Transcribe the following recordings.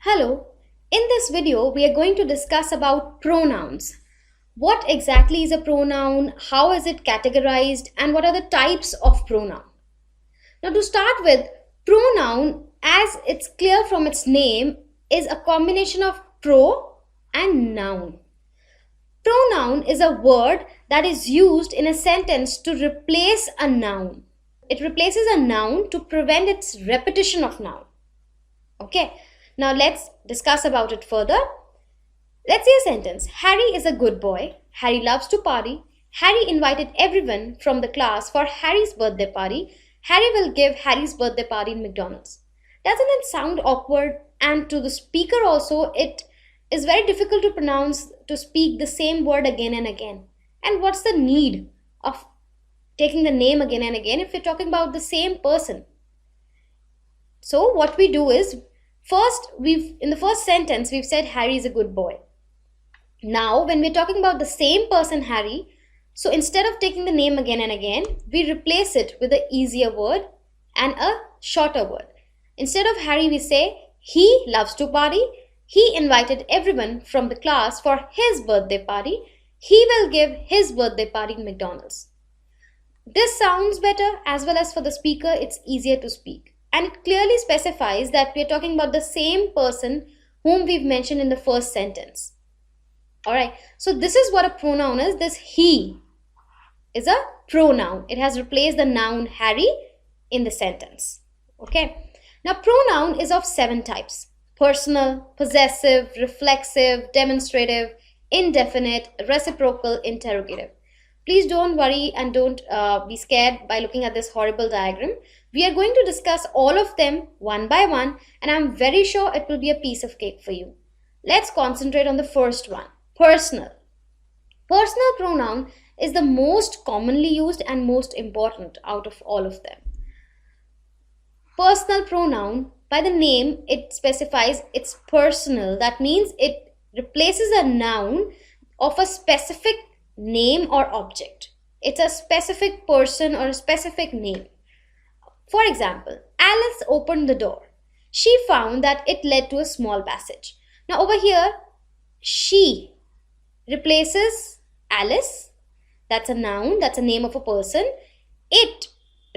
Hello, in this video we are going to discuss about pronouns. What exactly is a pronoun, how is it categorized, and what are the types of pronoun. Now to start with, pronoun as it's clear from its name is a combination of pro and noun. Pronoun is a word that is used in a sentence to replace a noun. It replaces a noun to prevent its repetition of noun. Okay. Now let's discuss about it further. Let's see a sentence. Harry is a good boy. Harry loves to party. Harry invited everyone from the class for Harry's birthday party. Harry will give Harry's birthday party in McDonald's. Doesn't it sound awkward? And to the speaker also, it is very difficult to pronounce, to speak the same word again and again. And what's the need of taking the name again and again if we're talking about the same person? So what we do is, in the first sentence, we've said Harry is a good boy. Now, when we're talking about the same person, Harry, so instead of taking the name again and again, we replace it with an easier word and a shorter word. Instead of Harry, we say, he loves to party. He invited everyone from the class for his birthday party. He will give his birthday party in McDonald's. This sounds better, as well as for the speaker, it's easier to speak. And it clearly specifies that we are talking about the same person whom we've mentioned in the first sentence. Alright, so this is what a pronoun is. This he is a pronoun. It has replaced the noun Harry in the sentence. Okay, now pronoun is of 7 types. Personal, possessive, reflexive, demonstrative, indefinite, reciprocal, interrogative. Please don't worry and don't be scared by looking at this horrible diagram. We are going to discuss all of them one by one, and I'm very sure it will be a piece of cake for you. Let's concentrate on the first one, personal. Personal pronoun is the most commonly used and most important out of all of them. Personal pronoun, by the name, it specifies it's personal. That means it replaces a noun of a specific name or object. It's a specific person or a specific name. For example, Alice opened the door. She found that it led to a small passage. Now over here, she replaces Alice. That's a noun, that's a name of a person. It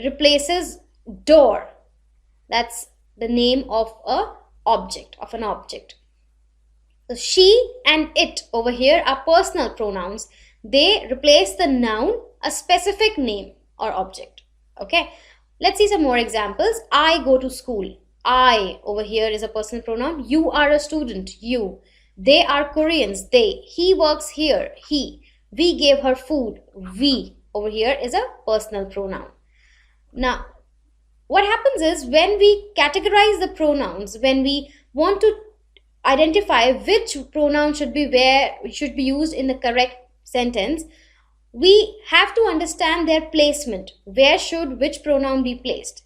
replaces door. That's the name of an object. So she and it over here are personal pronouns. They replace the noun, a specific name or object. Okay. Let's see some more examples. I go to school. I over here is a personal pronoun. You are a student. You. They are Koreans. They. He works here. He. We gave her food. We over here is a personal pronoun. Now, what happens is when we categorize the pronouns, when we want to identify which pronoun should be used in the correct sentence, we have to understand their placement. Where should which pronoun be placed?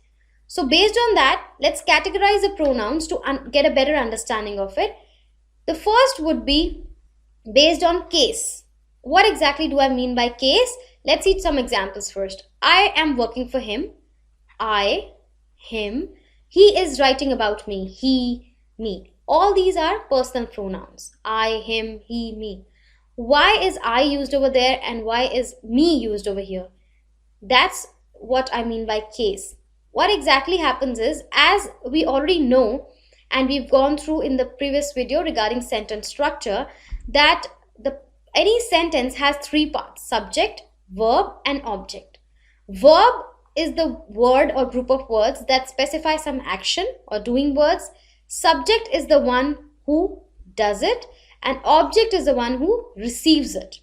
So based on that, let's categorize the pronouns to get a better understanding of it. The first would be based on case. What exactly do I mean by case? Let's see some examples first. I am working for him. I, him. He is writing about me. He, me. All these are personal pronouns. I, him, he, me. Why is I used over there and why is me used over here? That's what I mean by case. What exactly happens is, as we already know and we've gone through in the previous video regarding sentence structure, that any sentence has 3 parts: subject, verb and object. Verb is the word or group of words that specify some action or doing words. Subject is the one who does it, and object is the one who receives it.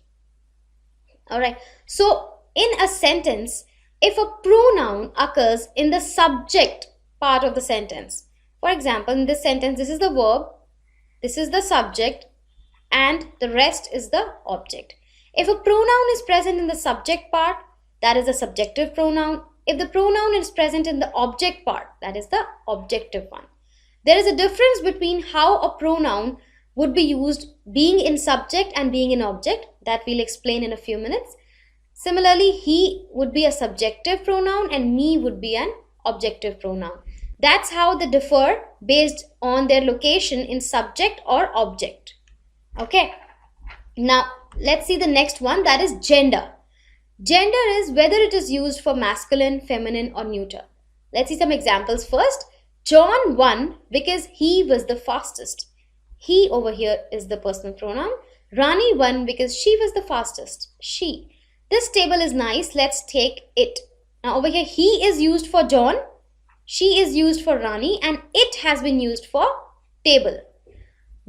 Alright, so in a sentence, if a pronoun occurs in the subject part of the sentence, for example, in this sentence, this is the verb, this is the subject, and the rest is the object. If a pronoun is present in the subject part, that is a subjective pronoun. If the pronoun is present in the object part, that is the objective one. There is a difference between how a pronoun would be used being in subject and being in object, that we'll explain in a few minutes. Similarly, he would be a subjective pronoun and me would be an objective pronoun. That's how they differ based on their location in subject or object. Okay. Now, let's see the next one, that is gender. Gender is whether it is used for masculine, feminine, or neuter. Let's see some examples first. John won because he was the fastest. He over here is the personal pronoun. Rani won because she was the fastest. She. This table is nice. Let's take it. Now over here, he is used for John. She is used for Rani, and it has been used for table.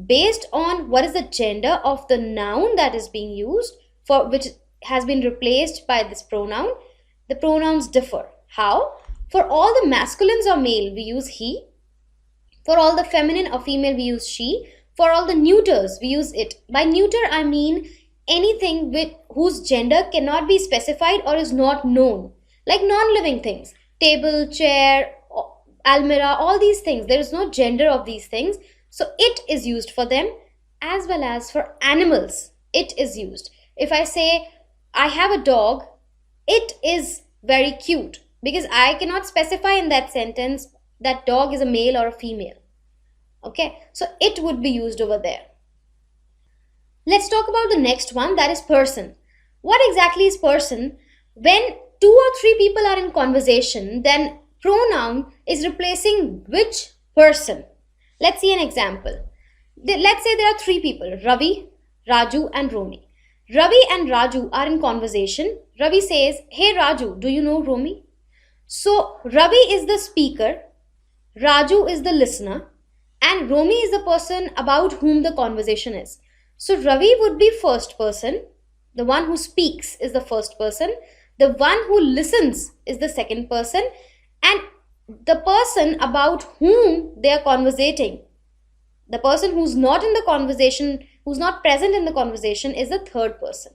Based on what is the gender of the noun that is being used, for which has been replaced by this pronoun, the pronouns differ. How? For all the masculines or male, we use he. For all the feminine or female, we use she. For all the neuters, we use it. By neuter, I mean anything with whose gender cannot be specified or is not known, like non-living things. Table, chair, almirah, all these things. There is no gender of these things. So it is used for them, as well as for animals. It is used. If I say, I have a dog, it is very cute, because I cannot specify in that sentence that dog is a male or a female. Okay, so it would be used over there. Let's talk about the next one, that is person. What exactly is person? When 2 or 3 people are in conversation, then pronoun is replacing which person? Let's see an example. Let's say there are 3 people, Ravi, Raju and Romi. Ravi and Raju are in conversation. Ravi says, hey Raju, do you know Romi? So Ravi is the speaker, Raju is the listener, and Romi is the person about whom the conversation is. So Ravi would be first person, the one who speaks is the first person, the one who listens is the second person, and the person about whom they are conversating, the person who's not in the conversation, who's not present in the conversation, is the third person.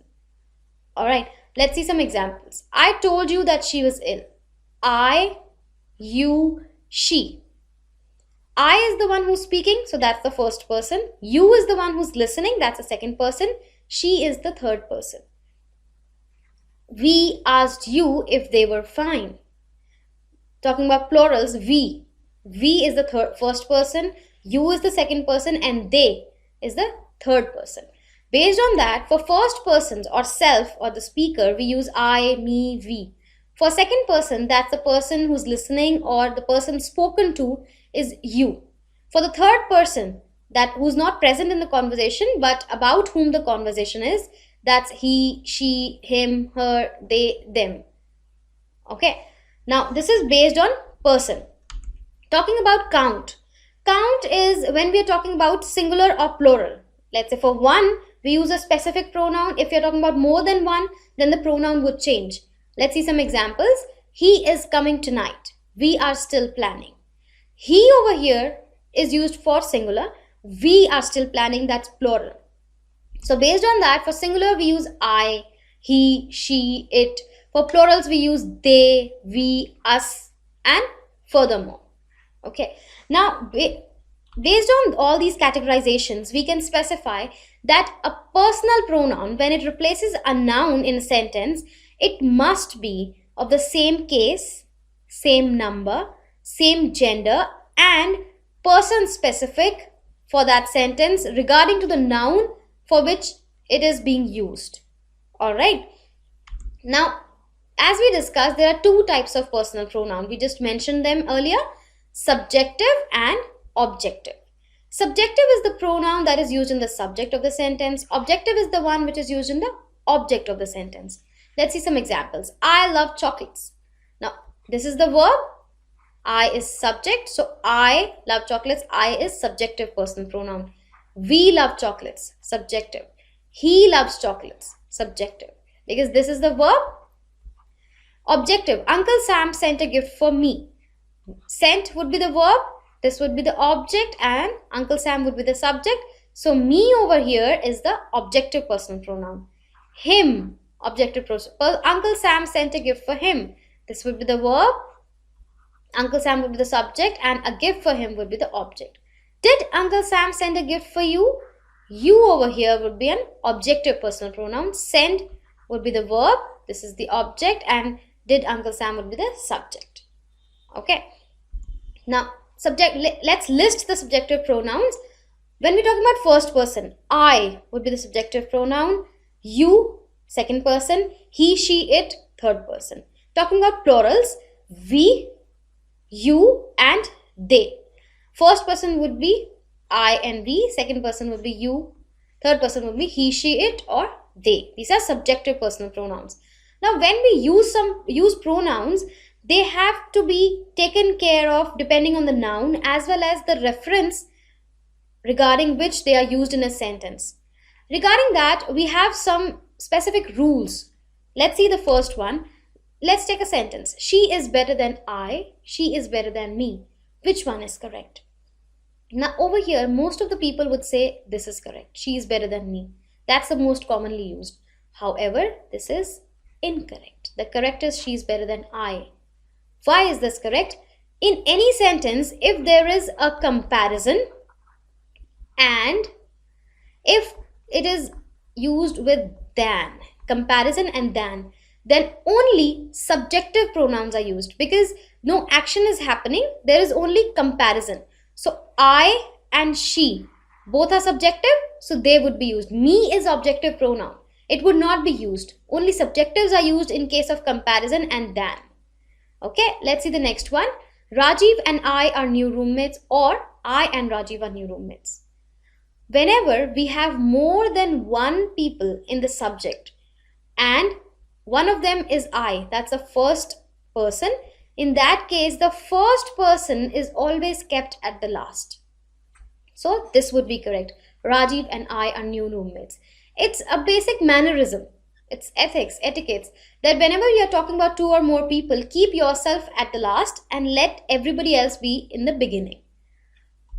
Alright, let's see some examples. I told you that she was ill. I, you, she. I is the one who's speaking, so that's the first person. You is the one who's listening, that's the second person. She is the third person. We asked you if they were fine. Talking about plurals, we. We is the first person, you is the second person, and they is the third person. Based on that, for first persons or self or the speaker, we use I, me, we. For second person, that's the person who's listening or the person spoken to is you. For the third person, that who's not present in the conversation but about whom the conversation is, that's he, she, him, her, they, them. Okay. Now, this is based on person. Talking about count. Count is when we are talking about singular or plural. Let's say for one, we use a specific pronoun. If you're talking about more than one, then the pronoun would change. Let's see some examples. He is coming tonight. We are still planning. He over here is used for singular. We are still planning, that's plural. So based on that, for singular, we use I, he, she, it. For plurals, we use they, we, us, and furthermore. Okay. Now, based on all these categorizations, we can specify that a personal pronoun, when it replaces a noun in a sentence, it must be of the same case, same number, same gender, and person specific for that sentence regarding to the noun for which it is being used. Alright. Now, as we discussed, there are 2 types of personal pronoun. We just mentioned them earlier, subjective and objective. Subjective is the pronoun that is used in the subject of the sentence. Objective is the one which is used in the object of the sentence. Let's see some examples. I love chocolates. Now, this is the verb. I is subject. So, I love chocolates. I is subjective personal pronoun. We love chocolates. Subjective. He loves chocolates. Subjective. Because this is the verb. Objective. Uncle Sam sent a gift for me. Sent would be the verb. This would be the object and Uncle Sam would be the subject. So, me over here is the objective personal pronoun. Him, objective pronoun. Uncle Sam sent a gift for him. This would be the verb. Uncle Sam would be the subject and a gift for him would be the object. Did Uncle Sam send a gift for you? You over here would be an objective personal pronoun. Send would be the verb. This is the object and did Uncle Sam would be the subject. Okay. Now, let's list the subjective pronouns. When we talk about first person, I would be the subjective pronoun, you, second person, he, she, it, third person. Talking about plurals, we, you, and they. First person would be I and we, second person would be you, third person would be he, she, it, or they. These are subjective personal pronouns. Now, when we use pronouns, they have to be taken care of depending on the noun as well as the reference regarding which they are used in a sentence. Regarding that, we have some specific rules. Let's see the first one. Let's take a sentence. She is better than I. She is better than me. Which one is correct? Now over here, most of the people would say this is correct. She is better than me. That's the most commonly used. However, this is incorrect. The correct is she is better than I. Why is this correct? In any sentence, if there is a comparison and if it is used with than, comparison and than, then only subjective pronouns are used because no action is happening. There is only comparison. So I and she both are subjective, so they would be used. Me is objective pronoun. It would not be used. Only subjectives are used in case of comparison and than. Okay, let's see the next one. Rajiv and I are new roommates, or I and Rajiv are new roommates. Whenever we have more than one people in the subject and one of them is I, that's the first person. In that case, the first person is always kept at the last. So this would be correct. Rajiv and I are new roommates. It's a basic mannerism. It's ethics, etiquettes, that whenever you are talking about two or more people, keep yourself at the last and let everybody else be in the beginning.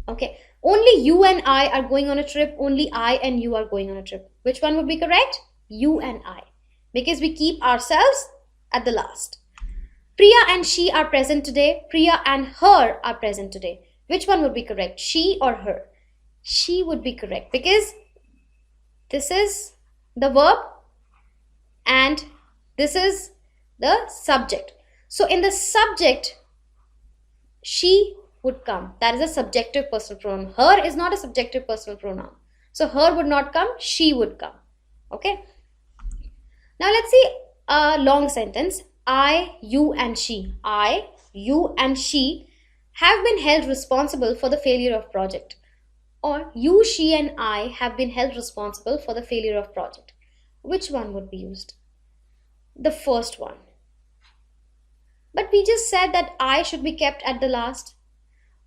Okay. Only you and I are going on a trip. Only I and you are going on a trip. Which one would be correct? You and I. Because we keep ourselves at the last. Priya and she are present today. Priya and her are present today. Which one would be correct? She or her? She would be correct because this is the verb and this is the subject. So in the subject, she would come. That is a subjective personal pronoun. Her is not a subjective personal pronoun. So her would not come, she would come. Okay. Now let's see a long sentence. I, you and she. I, you and she have been held responsible for the failure of project. Or you, she and I have been held responsible for the failure of project. Which one would be used? The first one. But we just said that I should be kept at the last.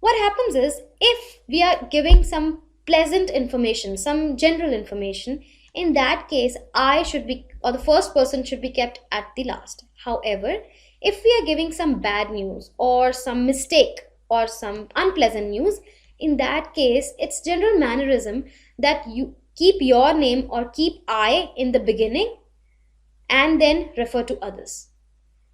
What happens is, if we are giving some pleasant information, some general information, in that case, I should be, or the first person should be kept at the last. However, if we are giving some bad news or some mistake or some unpleasant news, in that case, it's general mannerism that you keep your name or keep I in the beginning and then refer to others.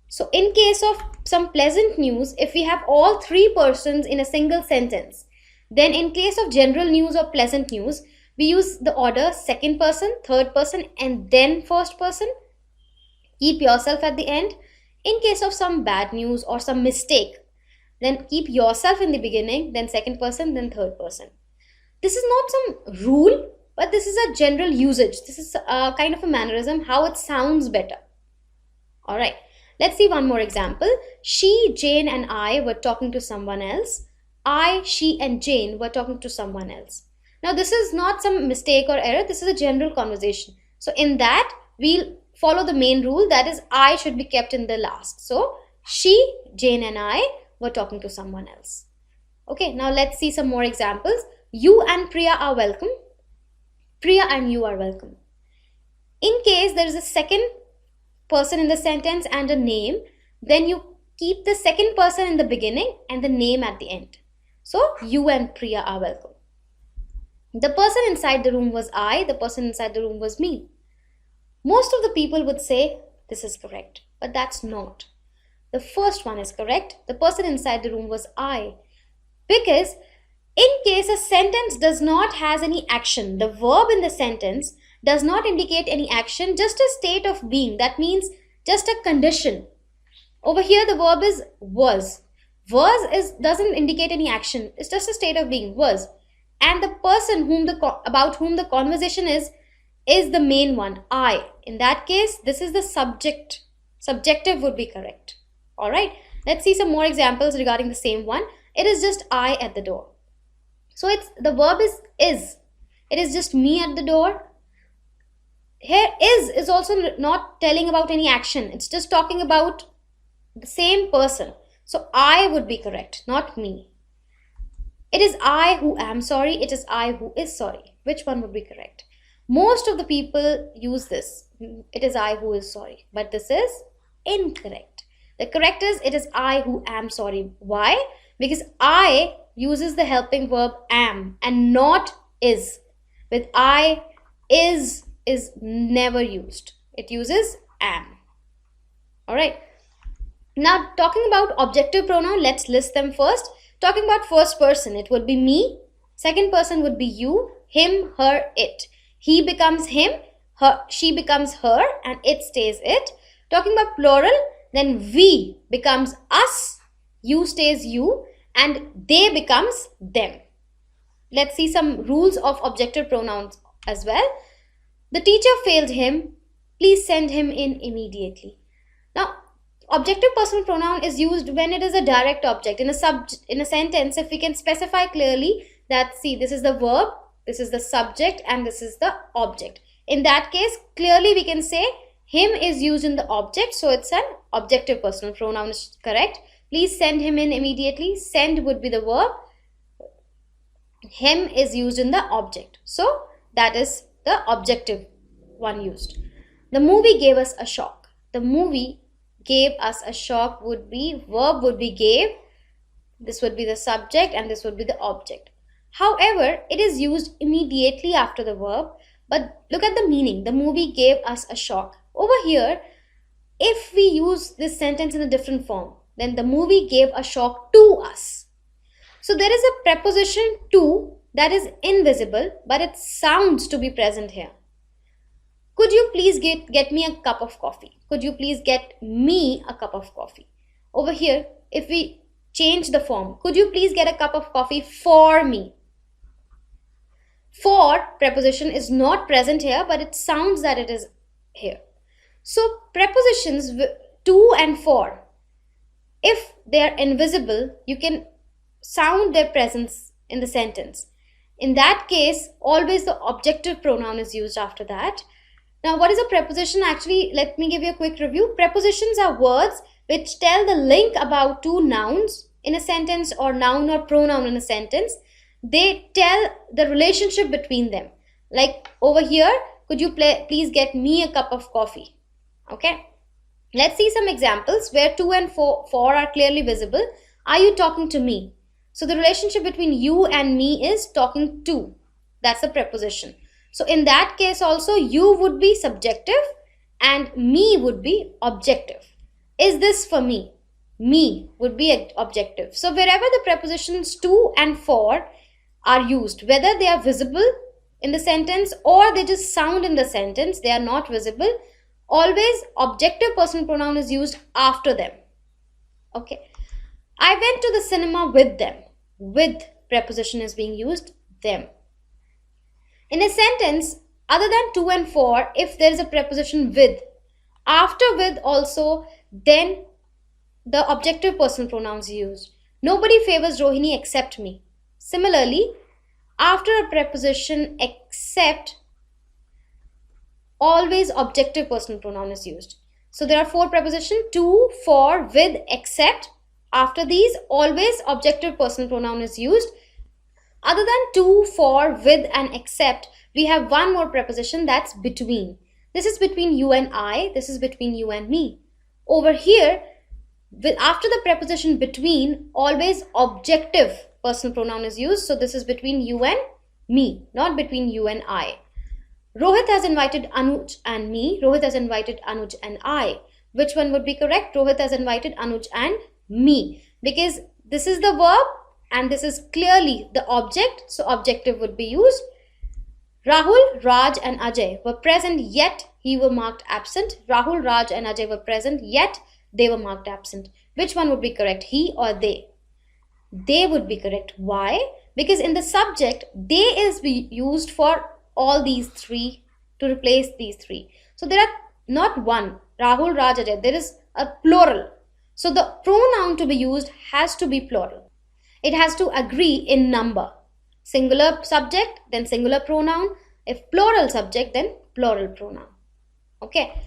So in case of some pleasant news, if we have all three persons in a single sentence, then in case of general news or pleasant news, we use the order second person, third person, and then first person. Keep yourself at the end. In case of some bad news or some mistake, then keep yourself in the beginning, then second person, then third person. This is not some rule, but this is a general usage. This is a kind of a mannerism, how it sounds better. Alright, let's see one more example. She, Jane and I were talking to someone else. I, she and Jane were talking to someone else. Now this is not some mistake or error, this is a general conversation. So in that, we'll follow the main rule, that is I should be kept in the last. So she, Jane and I were talking to someone else. Okay, now let's see some more examples. You and Priya are welcome. Priya and you are welcome. In case there is a second person in the sentence and a name, then you keep the second person in the beginning and the name at the end. So you and Priya are welcome. The person inside the room was I, the person inside the room was me. Most of the people would say this is correct, but that's not. The first one is correct. The person inside the room was I. Because in case a sentence does not has any action, the verb in the sentence does not indicate any action, just a state of being. That means just a condition. Over here the verb is was. doesn't indicate any action. It's just a state of being, was. And the person about whom the conversation is the main one, I. In that case, this is the subject. Subjective would be correct. All right. Let's see some more examples regarding the same one. It is just I at the door. So the verb is. It is just me at the door. Here is also not telling about any action. It's just talking about the same person. So I would be correct, not me. It is I who am sorry. It is I who is sorry. Which one would be correct? Most of the people use this. It is I who is sorry. But this is incorrect. The correct is it is I who am sorry. Why? Because I uses the helping verb am and not is. With I, is never used. It uses am. Alright. Now talking about objective pronoun, let's list them first. Talking about first person, it would be me. Second person would be you, him, her, it. He becomes him, she becomes her, and it stays it. Talking about plural, then we becomes us, you stays you, and they becomes them. Let's see some rules of objective pronouns as well. The teacher failed him. Please send him in immediately. Now, objective personal pronoun is used when it is a direct object. In a sentence, if we can specify clearly that, see, this is the verb, this is the subject, and this is the object. In that case, clearly we can say him is used in the object, so it's an objective personal pronoun is correct. Please send him in immediately. Send would be the verb. Him is used in the object. So that is the objective one used. The movie gave us a shock. The movie gave us a shock would be, verb would be gave. This would be the subject and this would be the object. However, it is used immediately after the verb. But look at the meaning. The movie gave us a shock. Over here, if we use this sentence in a different form, then the movie gave a shock to us. So there is a preposition to that is invisible, but it sounds to be present here. Could you please get me a cup of coffee? Could you please get me a cup of coffee? Over here, if we change the form, could you please get a cup of coffee for me? For preposition is not present here, but it sounds that it is here. So prepositions to and for, if they are invisible, you can sound their presence in the sentence. In that case, always the objective pronoun is used after that. Now, what is a preposition? Actually, let me give you a quick review. Prepositions are words which tell the link about two nouns in a sentence or noun or pronoun in a sentence. They tell the relationship between them. Like over here, could you please get me a cup of coffee? Okay. Let's see some examples where to and for are clearly visible. Are you talking to me? So the relationship between you and me is talking to. That's the preposition. So in that case also, you would be subjective and me would be objective. Is this for me? Me would be objective. So wherever the prepositions to and for are used, whether they are visible in the sentence or they just sound in the sentence, they are not visible, always objective personal pronoun is used after them. Okay. I went to the cinema with them. With preposition is being used, them. In a sentence, other than to and for, if there is a preposition with, after with also, then the objective personal pronouns used. Nobody favors Rohini except me. Similarly, after a preposition except, always objective personal pronoun is used. So there are four prepositions, to, for, with, except. After these, always objective personal pronoun is used. Other than to, for, with, and except, we have one more preposition, that's between. This is between you and I. This is between you and me. Over here, after the preposition between, always objective personal pronoun is used. So this is between you and me, not between you and I. Rohit has invited Anuj and me. Rohit has invited Anuj and I. Which one would be correct? Rohit has invited Anuj and me. Because this is the verb and this is clearly the object. So objective would be used. Rahul, Raj and Ajay were present yet he were marked absent. Rahul, Raj and Ajay were present yet they were marked absent. Which one would be correct? He or they? they would be correct. Why? Because in the subject, they is used for all these three, to replace these three. So there are not one, Rahul, Raj, Ajay, there is a plural. So the pronoun to be used has to be plural. It has to agree in number. Singular subject, then singular pronoun. If plural subject, then plural pronoun. Okay.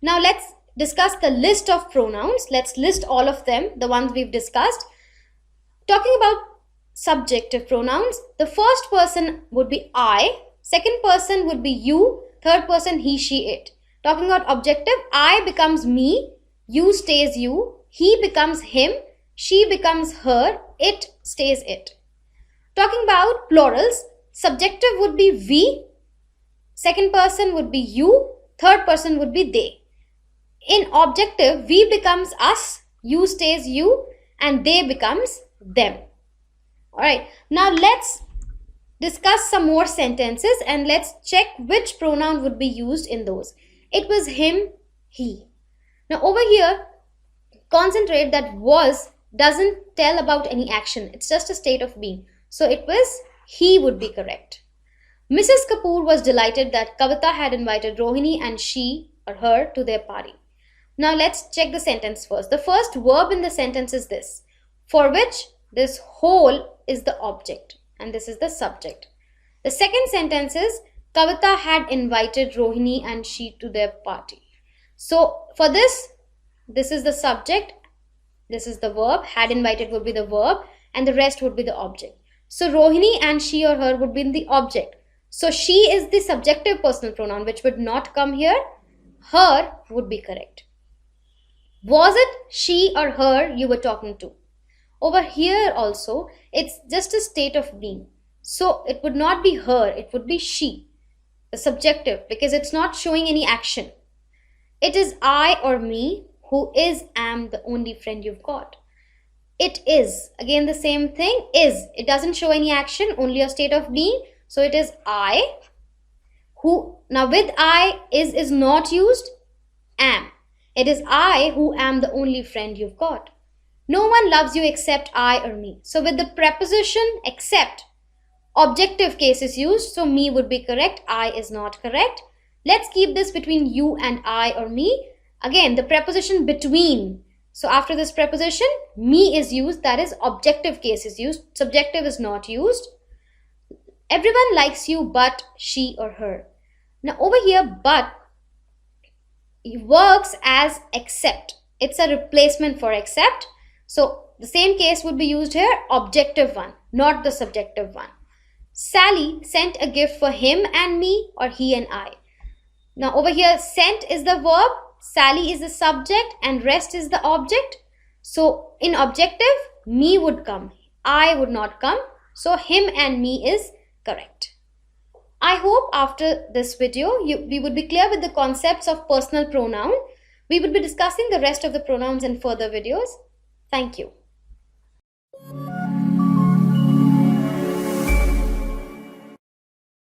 Now let's discuss the list of pronouns. Let's list all of them, the ones we've discussed. Talking about subjective pronouns, the first person would be I, second person would be you, third person he, she, it. Talking about objective, I becomes me, you stays you, he becomes him, she becomes her, it stays it. Talking about plurals, subjective would be we, second person would be you, third person would be they. In objective, we becomes us, you stays you, and they becomes them. Alright, now let's discuss some more sentences and let's check which pronoun would be used in those. It was him, he. Now over here, concentrate that was doesn't tell about any action. It's just a state of being. So it was he would be correct. Mrs. Kapoor was delighted that Kavita had invited Rohini and she or her to their party. Now let's check the sentence first. The first verb in the sentence is this, for which this whole is the object and this is the subject. The second sentence is Kavita had invited Rohini and she to their party. So for this is the subject, this is the verb, had invited would be the verb and the rest would be the object. So Rohini and she or her would be in the object. So she is the subjective personal pronoun which would not come here. Her would be correct. Was it she or her you were talking to? Over here also, it's just a state of being. So it would not be her, it would be she. The subjective, because it's not showing any action. It is I or me who is, am the only friend you've got. It is, again the same thing, is. It doesn't show any action, only a state of being. So it is I who, now with I, is not used, am. It is I who am the only friend you've got. No one loves you except I or me. So with the preposition except, objective case is used. So me would be correct. I is not correct. Let's keep this between you and I or me. Again, the preposition between. So after this preposition, me is used. That is objective case is used. Subjective is not used. Everyone likes you but she or her. Now over here, but works as except. It's a replacement for except. So the same case would be used here, objective one, not the subjective one. Sally sent a gift for him and me or he and I. Now over here, sent is the verb, Sally is the subject and rest is the object. So in objective, me would come, I would not come. So him and me is correct. I hope after this video, we would be clear with the concepts of personal pronoun. We will be discussing the rest of the pronouns in further videos. Thank you.